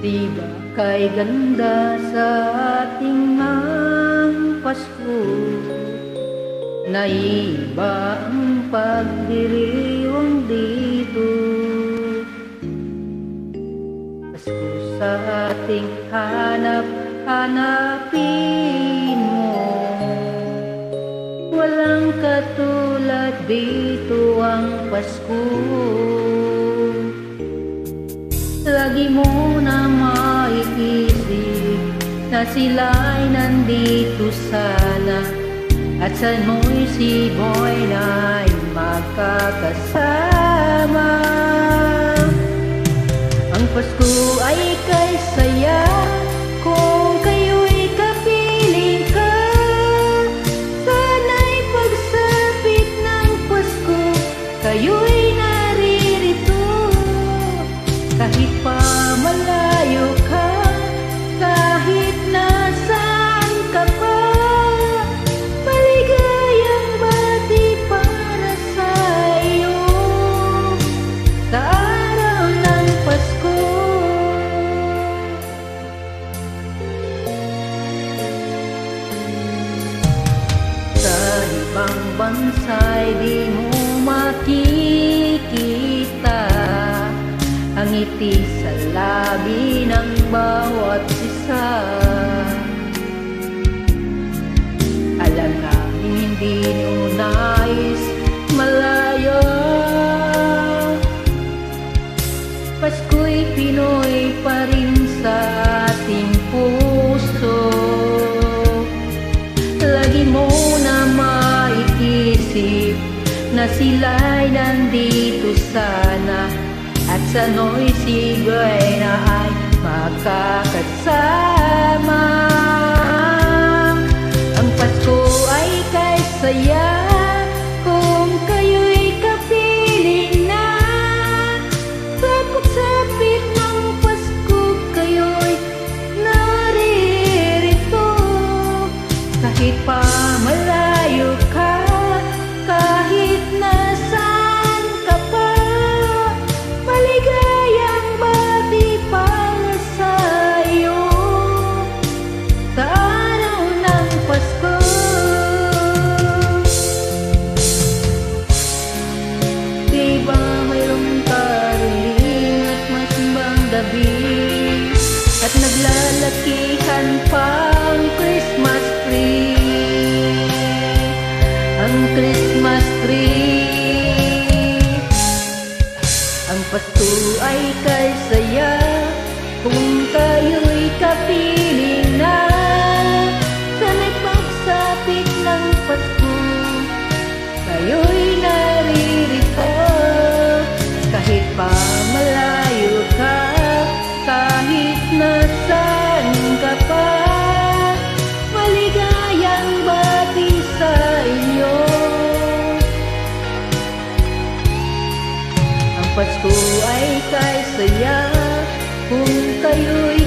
Di ba kay ganda sa ating ang Pasko? Naiba ang pagdiriwang dito. Pasko sa ating hanap-hanapin mo. Walang katulad dito ang Pasko. Lagi mo na maiisip na sila'y nandito sana, at sano'y si Boy na'y magkakasama. Ang Pasko ay kay saya kung kayo'y kapiling ka. Sana'y pagsapit ng Pasko, kayo'y naririto. Kahit pa malayo ka, kahit nasaan ka pa, maligayang bati para sa iyo sa araw ng Pasko. Sa ibang bansa'y di mo makikita ang ngiti sa labi ng bawat isa. Alam namin hindi nyo nais malaya. Pasko'y Pinoy pa rin sa ating puso. Lagi mo na maiisip na sila'y nandito sana, at sano'y si Buena ay makakasama. Ang Pasko ay kay saya kung kayo'y kapiling na. Sapit-sapit ng Pasko, kayo'y naririto. Kahit pa malayo ka, kahit nasaan ka pa, maligayang bati para sa iyo sa araw ng Pasko. Di ba mayroong karuling at masimbang gabi, at naglalakihan pang Christmas tree? Ang Christmas tree. Ang Pasko ay kay saya kung kayo'y kapiling na. Sana'y pagsapit ng Pasko, kayo'y naririto. Kahit pa malayo ka, kahit nasaan ka pa, maligayang bati sa inyo. Ang Pasko ay kay saya kung kayo'y